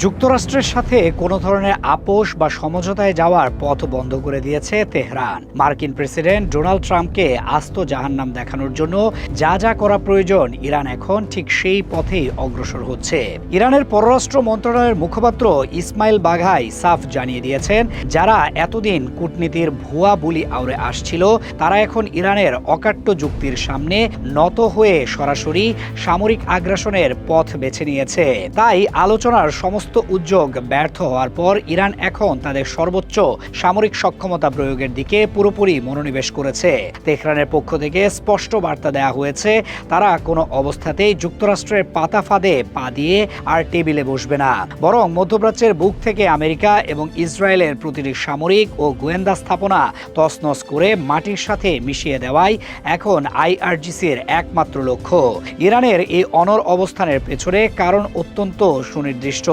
যুক্তরাষ্ট্রের সাথে কোনো ধরনের আপোষ বা সমঝোতায় যাওয়ার পথ বন্ধ করে দিয়েছে তেহরান। মার্কিন প্রেসিডেন্ট ডোনাল্ড ট্রাম্পকে আস্ত জাহান্নাম দেখানোর জন্য যা যা করা প্রয়োজন ইরান এখন ঠিক সেই পথেই অগ্রসর হচ্ছে। ইরানের পররাষ্ট্র মন্ত্রণালয়ের মুখপাত্র ইসমাইল বাঘাই সাফ জানিয়ে দিয়েছেন, যারা এতদিন কূটনীতির ভুয়া বুলি আউড়ে আসছিল তারা এখন ইরানের অকাট্য যুক্তির সামনে নত হয়ে সরাসরি সামরিক আগ্রাসনের পথ বেছে নিয়েছে। তাই আলোচনার সমস্ত উদ্যোগ ব্যর্থ হওয়ার পর ইরান এখন তাদের সর্বোচ্চ সামরিক সক্ষমতা প্রয়োগের দিকে পুরোপুরি মনোনিবেশ করেছে। তেহরানের পক্ষ থেকে স্পষ্ট বার্তা দেওয়া হয়েছে, তারা কোনো অবস্থাতেই যুক্তরাষ্ট্রের পাতা ফাঁদে পা দিয়ে আর টেবিলে বসবে না, বরং মধ্যপ্রাচ্যের বুক থেকে আমেরিকা এবং ইসরায়েলের প্রতিটি সামরিক ও গোয়েন্দা স্থাপনা তছনছ করে মাটির সাথে মিশিয়ে দেওয়াই এখন আইআরজিসির একমাত্র লক্ষ্য। ইরানের এই অনড় অবস্থানের পেছনে কারণ অত্যন্ত সুনির্দিষ্ট।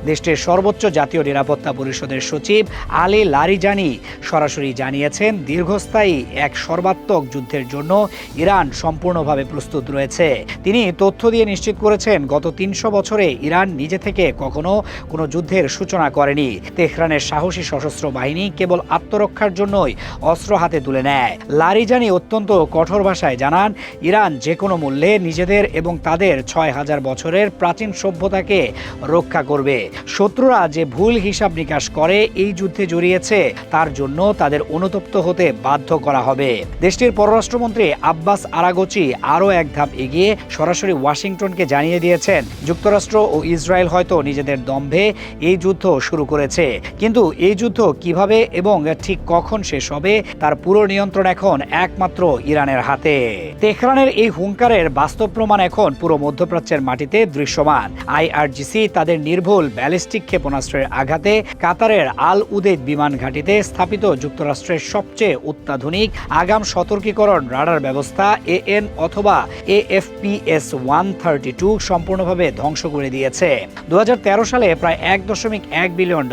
দেশটির সর্বোচ্চ জাতীয় নিরাপত্তা পরিষদের সচিব আলী লারিজানি সরাসরি জানিয়েছেন, দীর্ঘস্থায়ী এক সর্বাত্মক যুদ্ধের জন্য ইরান সম্পূর্ণভাবে প্রস্তুত রয়েছে। তিনি তথ্য দিয়ে নিশ্চিত করেছেন, গত ৩০০ বছরে ইরান নিজে থেকে কখনো কোনো যুদ্ধের সূচনা করেনি। তেহরানের সাহসী সশস্ত্র বাহিনী কেবল আত্মরক্ষার জন্যই অস্ত্র হাতে তুলে নেয়। লারিজানি অত্যন্ত কঠোর ভাষায় জানান, ইরান যে কোনো মূল্যে নিজেদের এবং তাদের ৬,০০০ বছরের প্রাচীন সভ্যতাকে রক্ষা করবে। শত্রুরা যে ভুল হিসাব নিকাশ করে এই যুদ্ধে জড়িয়েছে, তার জন্য তাদের অনুতপ্ত হতে বাধ্য করা হবে। দেশটির পররাষ্ট্রমন্ত্রী আব্বাস আরাগচি আরও এক ধাপ এগিয়ে সরাসরি ওয়াশিংটনকে জানিয়ে দিয়েছেন, যুক্তরাষ্ট্র ও ইসরায়েল হয়তো নিজেদের দম্ভে এই যুদ্ধ শুরু করেছে, কিন্তু এই যুদ্ধ কিভাবে এবং ঠিক কখন শেষ হবে তার পুরো নিয়ন্ত্রণ এখন একমাত্র ইরানের হাতে। তেহরানের এই হুঙ্কারের বাস্তব প্রমাণ এখন পুরো মধ্যপ্রাচ্যের মাটিতে দৃশ্যমান। আইআরজিসি তাদের নির্ভুল ব্যালিস্টিক ক্ষেপণাস্ত্রের আঘাতে কাতারের আল উদেদ বিমান ঘাঁটিতে স্থাপিত যুক্তরাষ্ট্রের সবচেয়ে অত্যাধুনিক আগাম সতর্কীকরণ রাডার ব্যবস্থা এএন অথবা AFPS-132 সম্পূর্ণভাবে ধ্বংস করে দিয়েছে। ২০১৩ সালে প্রায় $1.1 বিলিয়ন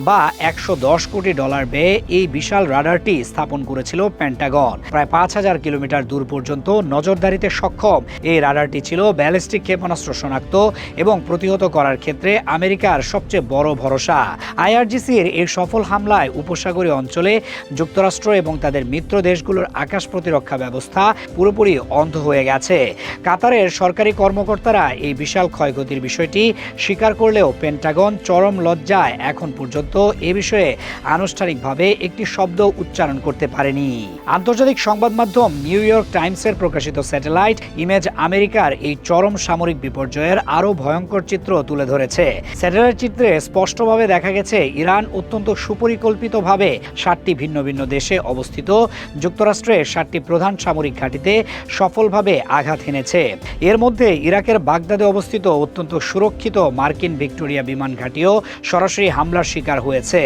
বা $110 কোটি ব্যয়ে এই বিশাল রাডারটি স্থাপন করেছিল পেন্টাগন। প্রায় ৫,০০০ কিলোমিটার দূর পর্যন্ত নজরদারিতে সক্ষম এই রাডারটি ছিল ব্যালিস্টিক ক্ষেপণাস্ত্র শনাক্ত এবং প্রতিহত করার ক্ষেত্রে আমেরিকার সবচেয়ে বড় ভরসা। আইআরজিসির এই সফল হামলায় উপসাগরীয় অঞ্চলে যুক্তরাষ্ট্র এবং তাদের মিত্র দেশগুলোর আকাশ প্রতিরক্ষা ব্যবস্থা পুরোপুরি অন্ধ হয়ে গেছে। কাতারের সরকারি কর্মকর্তারা এই বিশাল ক্ষয়ক্ষতির বিষয়টি স্বীকার করলেও পেন্টাগন চরম লজ্জায় এখন পর্যন্ত এ বিষয়ে আনুষ্ঠানিকভাবে একটি শব্দ উচ্চারণ করতে পারেনি। আন্তর্জাতিক সংবাদ মাধ্যম নিউ ইয়র্ক টাইমসের প্রকাশিত স্যাটেলাইট ইমেজ আমেরিকার এই চরম সামরিক বিপর্যয়ের আরও ভয়ঙ্কর চিত্র তুলে ধরেছে। স্যাটেলাইট চিত্রে স্পষ্টভাবে দেখা গেছে, ইরান অত্যন্ত সুপরিকল্পিতভাবে ৭টি ভিন্ন ভিন্ন দেশে অবস্থিত যুক্তরাষ্ট্রের ৭টি প্রধান সামরিক ঘাঁটিতে সফলভাবে আঘাত হেনেছে। এর মধ্যে ইরাকের বাগদাদে অবস্থিত অত্যন্ত সুরক্ষিত মার্কিন ভিক্টোরিয়া বিমান ঘাঁটিও সরাসরি হামলার শিকার হয়েছে।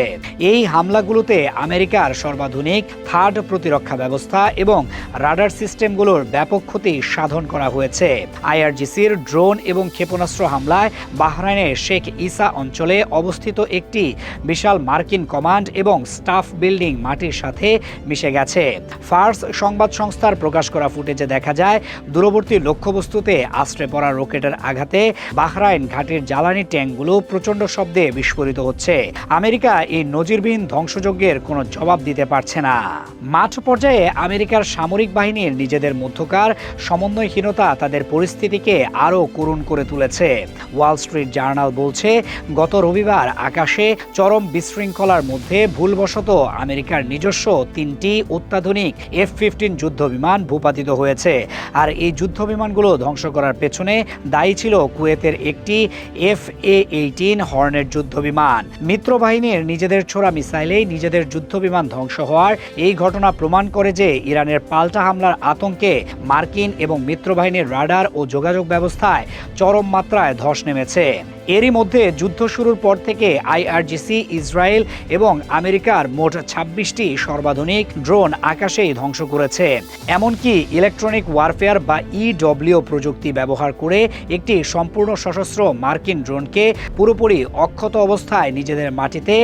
এই হামলাগুলোতে আমেরিকার সর্বাধুনিক থার্ড প্রতিরক্ষা ব্যবস্থা এবং রাডার সিস্টেমগুলোর ব্যাপক ক্ষতি সাধন করা হয়েছে। আইআরজিসির ড্রোন এবং ক্ষেপণাস্ত্র হামলায় বাহরাইনের শেখ ইসা অঞ্চলে অবস্থিত একটি বিশাল মার্কিন কমান্ড এবং স্টাফ বিল্ডিং মাটির সাথে মিশে গেছে। ফার্স সংবাদ সংস্থার প্রকাশ করা ফুটেজে দেখা যায়, দূরবর্তী লক্ষ্যবস্তুতে আশ্রয় পড়া রকেটের আঘাতে বাহরাইন ঘাটির জ্বালানি ট্যাঙ্কগুলো প্রচণ্ড শব্দে বিস্ফোরিত হচ্ছে। আমেরিকা এই নজিরবিহীন ধ্বংসযজ্ঞের কোনো জবাব দিতে পারছে না। মাঠ পর্যায়ে আমেরিকার সামরিক বাহিনীর নিজেদের মধ্যকার সমন্বয়হীনতা তাদের পরিস্থিতিকে আরও করুণ করে তুলেছে। ওয়াল স্ট্রিট জার্নাল বলছে, গত রবিবার আকাশে চরম বিশৃঙ্খলার মধ্যে ভুলবশত আমেরিকার নিজস্ব 3টি অত্যাধুনিক F-15 যুদ্ধবিমান ভূপাতিত হয়েছে। আর এই যুদ্ধবিমানগুলো ধ্বংস করার পেছনে দায়ী ছিল কুয়েতের একটি FA-18 হর্নেট যুদ্ধবিমান। মিত্র বাহিনীর নিজেদের ছোড়া মিসাইলেই নিজেদের যুদ্ধবিমান ধ্বংস হওয়ার এই ঘটনা প্রমাণ করে যে ইরানের পাল্টা হামলার আতঙ্কে মার্কিন এবং মিত্রবাহিনীর রাডার ও যোগাযোগ ব্যবস্থায় চরম মাত্রায় ধস নেমেছে। এরই মধ্যে যুদ্ধ শুরুর পর থেকে আইআরজিসি ইসরায়েল এবং আমেরিকার মোট ২৬টি সর্বাধুনিক ড্রোন আকাশেই ধ্বংস করেছে। এমনকি ইলেকট্রনিক ওয়ারফেয়ার বা EW প্রযুক্তি ব্যবহার করে একটি সম্পূর্ণ সশস্ত্র মার্কিন ড্রোনকে পুরোপুরি অক্ষত অবস্থায় নিজেদের মাটিতে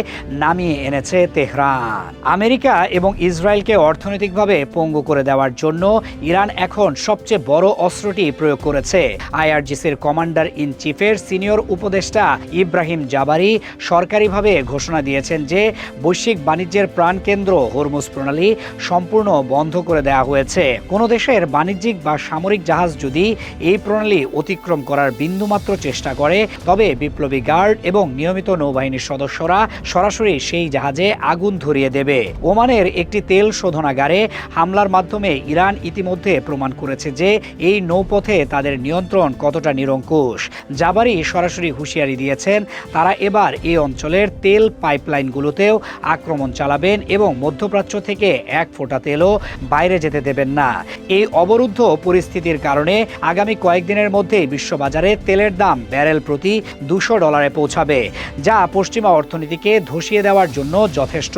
নামিয়ে এনেছে তেহরান। আমেরিকা এবং ইসরায়েলকে অর্থনৈতিকভাবে পঙ্গু করে দেওয়ার জন্য ইরান এখন সবচেয়ে বড় অস্ত্রটি প্রয়োগ করেছে। আইআরজিসির কমান্ডার ইন চিফের সিনিয়র উপদেষ্টা ইব্রাহিম জাবারি সরকারিভাবে ঘোষণা দিয়েছেন যে বৈশ্বিক বাণিজ্যের প্রাণকেন্দ্র হরমুজ প্রণালী সম্পূর্ণ বন্ধ করে দেওয়া হয়েছে। কোনো দেশের বাণিজ্যিক বা সামরিক জাহাজ যদি এই প্রণালী অতিক্রম করার বিন্দুমাত্র চেষ্টা করে তবে বিপ্লবী গার্ড এবং নিয়মিত নৌবাহিনীর সদস্যরা সরাসরি সেই জাহাজে আগুন ধরিয়ে দেবে। ওমানের একটি তেল শোধনাগারে হামলার মাধ্যমে ইরান ইতিমধ্যে প্রমাণ করেছে যে এই নৌপথে তাদের নিয়ন্ত্রণ কতটা নিরঙ্কুশ। জাবারি সরাসরি হুঁশিয়ারি দিয়েছেন তারা এবার এই অঞ্চলের তেল পাইপলাইনগুলোতেও আক্রমণ চালাবেন এবং মধ্যপ্রাচ্য থেকে এক ফোঁটা তেলও বাইরে যেতে দেবেন না। এই অবরুদ্ধ পরিস্থিতির কারণে আগামী কয়েকদিনের মধ্যেই বিশ্ববাজারে তেলের দাম ব্যারেল প্রতি $200 পৌঁছাবে, যা পশ্চিমা অর্থনীতিকে ধসিয়ে দেওয়ার জন্য যথেষ্ট।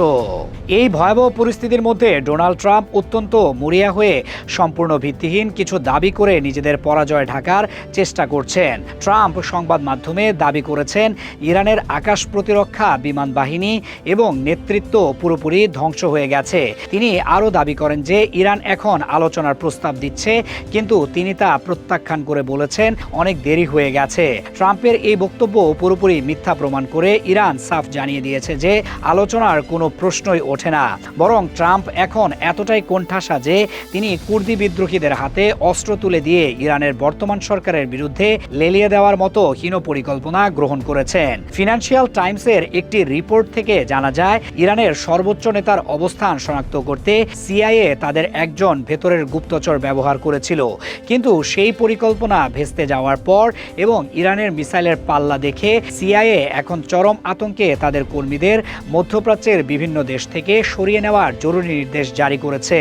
এই ভয়াবহ পরিস্থিতির মধ্যে ডোনাল্ড ট্রাম্প অত্যন্ত মরিয়া হয়ে সম্পূর্ণ ভিত্তিহীন কিছু দাবি করে নিজেদের পরাজয় ঢাকার চেষ্টা করছেন। ট্রাম্প সংবাদ মাধ্যমে দাবি করেছেন ইরানের আকাশ প্রতিরক্ষা বিমান বাহিনী এবং নেতৃত্ব পুরোপুরি ধ্বংস হয়ে গেছে। তিনি আরও দাবি করেন যে ইরান এখন আলোচনার প্রস্তাব দিচ্ছে, কিন্তু তিনি তা প্রত্যাখ্যান করে বলেছেন অনেক দেরি হয়ে গেছে। ট্রাম্পের এই বক্তব্য পুরোপুরি মিথ্যা প্রমাণ করে ইরান সাফ জানিয়ে দিয়েছে যে আলোচনার কোনো প্রশ্নই ওঠে না। বরং ট্রাম্প এখন এতটাই কোণঠাসা যে তিনি কুর্দি বিদ্রোহীদের হাতে অস্ত্র তুলে দিয়ে ইরানের বর্তমান সরকারের বিরুদ্ধে লেলিয়ে দেওয়ার মতো হীন পরিকল্পনা গ্রহণ করেছেন। ফিনান্সিয়াল টাইমসের একটি রিপোর্ট থেকে জানা যায় ইরানের সর্বোচ্চ নেতার অবস্থান শনাক্ত করতে সিআইএ তাদের একজন ভেতরের গুপ্তচর ব্যবহার করেছিল, কিন্তু সেই পরিকল্পনা ভেস্তে যাওয়ার পর এবং ইরানের মিসাইলের পাল্লা দেখে সিআইএ এখন চরম আতঙ্কে তাদের কর্মীদের মধ্যপ্রাচ্যের বিভিন্ন দেশ থেকে সরিয়ে নেওয়ার জরুরি নির্দেশ জারি করেছে।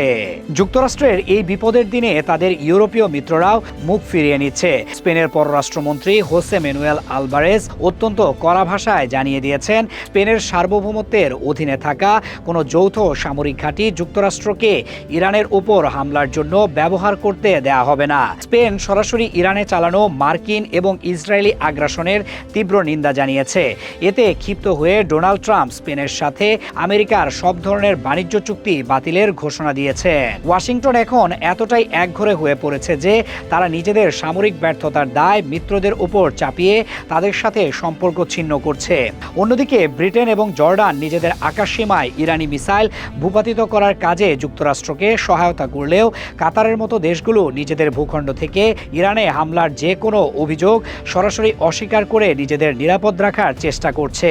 যুক্তরাষ্ট্রের এই বিপদের দিনে তাদের ইউরোপীয় মিত্ররাও মুখ ফিরিয়ে নিচ্ছে। স্পেনের পররাষ্ট্রমন্ত্রী হোসে ম্যানুয়েল আলভারেজ অত্যন্ত কড়া ভাষায় জানিয়ে দিয়েছেন স্পেনের সার্বভৌমত্বের অধীনে থাকা কোনো যৌথ সামরিক ঘাঁটি যুক্তরাষ্ট্রকে ইরানের উপর হামলার জন্য ব্যবহার করতে দেয়া হবে না। স্পেন সরাসরি ইরানে চালানো মার্কিন এবং ইসরায়েলি আগ্রাসনের তীব্র নিন্দা জানিয়েছে। এতে ক্ষিপ্ত হয়ে ডোনাল্ড ট্রাম্প স্পেনের সাথে আমেরিকার সব ধরনের বাণিজ্য চুক্তি বাতিলের ঘোষণা দিয়েছে। ওয়াশিংটন এখন এতটাই একঘরে হয়ে পড়েছে যে তারা নিজেদের সামরিক ব্যর্থতার দায় মিত্রদের উপর চাপিয়ে তাদের সাথে সম্পর্ক ছিন্ন করছে। অন্যদিকে ব্রিটেন এবং জর্ডান নিজেদের আকাশসীমায় ইরানি মিসাইল ভূপাতিত করার কাজে যুক্তরাষ্ট্রকে সহায়তা করলেও কাতারের মতো দেশগুলো নিজেদের ভূখণ্ড থেকে ইরানে হামলার যে কোনো অভিযোগ সরাসরি অস্বীকার করে নিজেদের নিরাপদ রাখার চেষ্টা করছে।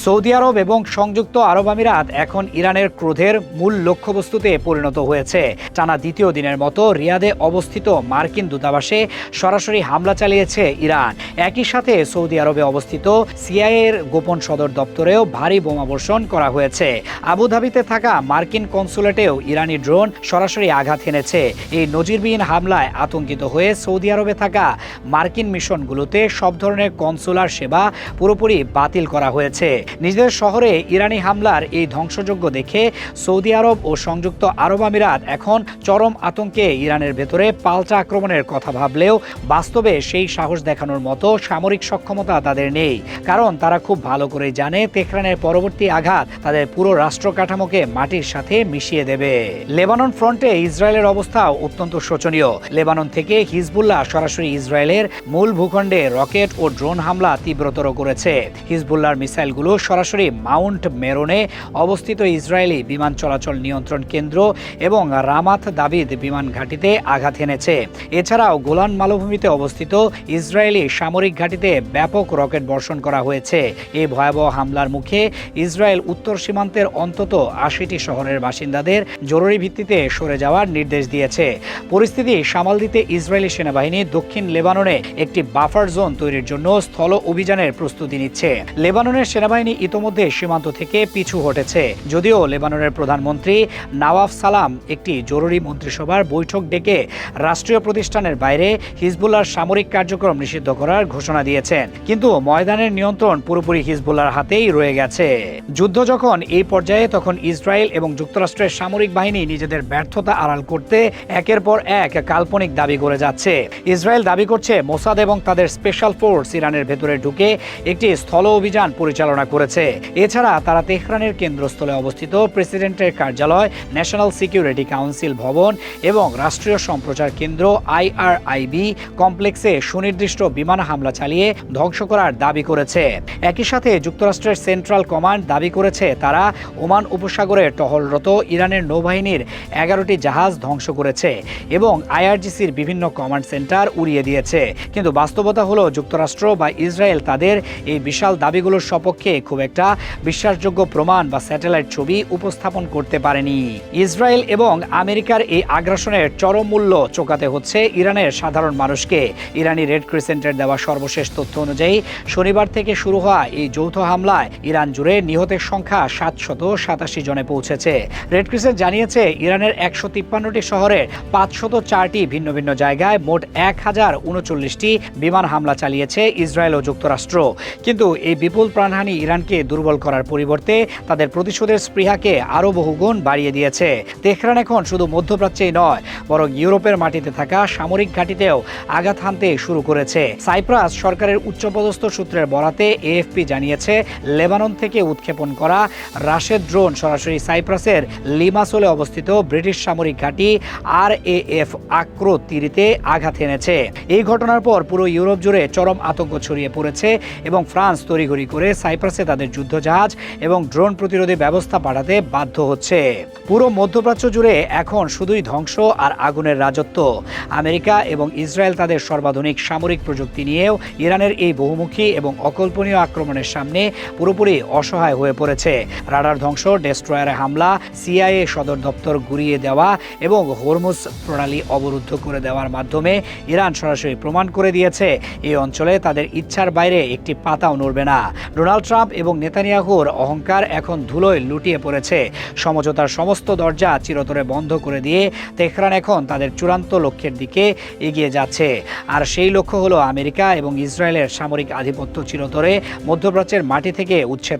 সৌদি আরব এবং সংযুক্ত আরব আমিরাত এখন ইরানের ক্রোধের মূল লক্ষ্যবস্তুতে পরিণত হয়েছে। টানা দ্বিতীয় দিনের মতো রিয়াদে অবস্থিত মার্কিন দূতাবাসে সরাসরি হামলা চালিয়েছে ইরান। একই সাথে সৌদি আরবে অবস্থিত সিআইএর গোপন সদর দপ্তরেও ভারী বোমাবর্ষণ করা হয়েছে। আবুধাবিতে থাকা মার্কিন কনসুলেটেও ইরানি ড্রোন সরাসরি আঘাত হেনেছে। এই নজিরবিহীন হামলায় আতঙ্কিত হয়ে সৌদি আরবে থাকা মার্কিন মিশনগুলোতে সব ধরনের কনসুলার সেবা পুরোপুরি বাতিল করা হয়েছে। নিজেদের শহরে ইরানি হামলার এই ধ্বংসযজ্ঞ দেখে সৌদি আরব ও সংযুক্ত আরব আমিরাত এখন চরম আতঙ্কে ইরানের ভেতরে পাল্টা আক্রমণের কথা ভাবলেও বাস্তবে সেই সাহস দেখানোর মতো সামরিক সক্ষমতা তাদের নেই, কারণ তারা খুব ভালো করে জানে তেহরানের পরবর্তী আঘাত তাদের পুরো রাষ্ট্র কাঠামোকে মাটির সাথে মিশিয়ে দেবে। লেবানন ফ্রন্টে ইসরায়েলের অবস্থা অত্যন্ত শোচনীয়। লেবানন থেকে হিজবুল্লাহ সরাসরি ইসরায়েলের মূল ভূখণ্ডে রকেট ও ড্রোন হামলা তীব্রতর করেছে। হিজবুল্লাহর মিসাইলগুলো সরাসরি মাউন্ট মেরনে অবস্থিত ইসরায়েলি বিমান চলাচল নিয়ন্ত্রণ কেন্দ্র এবং রামাত দাবিদ বিমান ঘাঁটিতে আঘাত হেনেছে। এছাড়াও গোলান মালভূমিতে অবস্থিত ইসরায়েলি সামরিক ঘাঁটিতে ব্যাপক রকেট বর্ষণ করা হয়েছে। এই ভয়াবহ হামলার মুখে ইসরায়েল উত্তর সীমান্তের অন্তত ৮০টি শহরের বাসিন্দাদের জরুরি ভিত্তিতে সরে যাওয়ার নির্দেশ দিয়েছে। পরিস্থিতি সামাল দিতে ইসরায়েলি সেনাবাহিনী দক্ষিণ লেবাননে একটি বাফার জোন তৈরির জন্য স্থল অভিযানের প্রস্তুতি নিচ্ছে। লেবাননের সেনাবাহিনী ইতোমধ্যে সীমান্ত থেকে পিছু হটেছে। যদিও লেবাননের প্রধানমন্ত্রী নওয়াফ সালাম একটি জরুরি মন্ত্রিসভার বৈঠক ডেকে রাষ্ট্রীয় প্রতিষ্ঠানের বাইরে হিজবুল্লাহর সামরিক কার্যক্রম নিষিদ্ধ করার ঘোষণা দিয়েছেন, কিন্তু ময়দানের নিয়ন্ত্রণ পুরোপুরি হিজবুল্লাহর হাতেই রয়ে গেছে। যুদ্ধ যখন এই পর্যায়ে, তখন ইসরায়েল এবং যুক্তরাষ্ট্রের সামরিক বাহিনী নিজেদের ব্যর্থতা আড়াল করতে একের পর এক কাল্পনিক দাবি করে যাচ্ছে। ইসরায়েল দাবি করছে মোসাদ এবং তাদের স্পেশাল ফোর্স ইরানের ভেতরে ঢুকে একটি স্থল অভিযান পরিচালনা করেছে। এছাড়া তারা তেহরানের কেন্দ্রস্থলে অবস্থিত প্রেসিডেন্টের কার্যালয়, ন্যাশনাল সিকিউরিটি কাউন্সিল ভবন এবং রাষ্ট্রীয় সম্প্রচার কেন্দ্র IRIB কমপ্লেক্সে সুনির্দিষ্ট বিমান হামলা চালিয়ে ধ্বংস করার দাবি করেছে। একই সাথে যুক্তরাষ্ট্রের সেন্ট্রাল কমান্ড দাবি করেছে তারা ওমান উপসাগরে টহলরত ইরানের নৌবাহিনীর 11টি জাহাজ ধ্বংস করেছে এবং আইআরজিসির বিভিন্ন কমান্ড সেন্টার উড়িয়ে দিয়েছে। কিন্তু বাস্তবতা হলো যুক্তরাষ্ট্র বা ইসরায়েল তাদের এই বিশাল দাবিগুলোর সপক্ষে খুব একটা বিশ্বাসযোগ্য প্রমাণ বা স্যাটেলাইট ছবি উপস্থাপন করতে পারেনি। ইসরায়েল এবং আমেরিকার এই আগ্রাসনের চরম মূল্য চোকাতে হচ্ছে ইরানের সাধারণ মানুষকে। ইরানি রেড ক্রিসেন্টের দেওয়া সর্বশেষ তথ্য অনুযায়ী শনিবার থেকে শুরু হওয়া এই যৌথ হামলায় ইরান জুড়ে নিহতের সংখ্যা 787 জনে পৌঁছেছে। রেড ক্রিসেন্ট জানিয়েছে ইরানের 153টি শহরে 504টি ভিন্ন ভিন্ন জায়গায় মোট 1039টি বিমান হামলা চালিয়েছে ইসরায়েল ও যুক্তরাষ্ট্র। কিন্তু এই বিপুল প্রাণহানি ইরানকে দুর্বল করার পরিবর্তে তাদের প্রতিশোধের স্পৃহাকে আরও বহুগুণ বাড়িয়ে দিয়েছে। তেহরান এখন শুধু মধ্যপ্রাচ্যেই নয়, বরং ইউরোপের মাটিতে থাকা সামরিক ঘাঁটিতেও আঘাত হানতে শুরু করেছে। সাইপ্রাস সরকারের উচ্চপদস্থ সূত্রের বরাতে এএফপি জানিয়েছে লেবানন থেকে উৎক্ষেপণ করা রাশেদ ড্রোন সরাসরি সাইপ্রাসের লিমাসোলে অবস্থিত ব্রিটিশ সামরিক ঘাঁটি RAF আক্রো তিরিতে আঘাত এনেছে। এই ঘটনার পর পুরো ইউরোপ জুড়ে চরম আতঙ্ক ছড়িয়ে পড়েছে এবং ফ্রান্স তড়িঘড়ি করে সাইপ্রাসে তাদের যুদ্ধজাহাজ এবং ড্রোন প্রতিরোধী ব্যবস্থা পাঠাতে বাধ্য হচ্ছে। পুরো মধ্যপ্রাচ্য জুড়ে এখন শুধুই ধ্বংস আর আগুনের রাজত্ব। আমেরিকা এবং ইসরায়েল তাদের সর্বাধুনিক সামরিক প্রযুক্তি নিয়েও ইরানের এই বহুমুখী এবং অকল্পনীয় আক্রমণের সামনে পুরোপুরি অসহায় হয়ে পড়েছে। রাডার ধ্বংস, ডেস্ট্রয়ারে হামলা, CIA সদর দপ্তর গুঁড়িয়ে দেওয়া এবং হরমুজ প্রণালী অবরুদ্ধ করে দেওয়ার মাধ্যমে ইরান সরাসরি প্রমাণ করে দিয়েছে এই অঞ্চলে তাদের ইচ্ছার বাইরে একটি পাতাও নড়বে না। ডোনাল্ড ট্রাম্প এবং নেতানিয়াহুর অহংকার এখন ধুলোয় লুটিয়ে পড়েছে। সমঝোতার সমস্ত দরজা চিরতরে বন্ধ করে দিয়ে তেহরান এখন তাদের চূড়ান্ত লক্ষ্যের দিকে এগিয়ে যাচ্ছে। আর সেই লক্ষ্য হলো আমেরিকা এবং ইসরায়েলের সামরিক আধিপত্য চিরতরে মধ্যপ্রাচ্যের মাটি থেকে উচ্ছেদ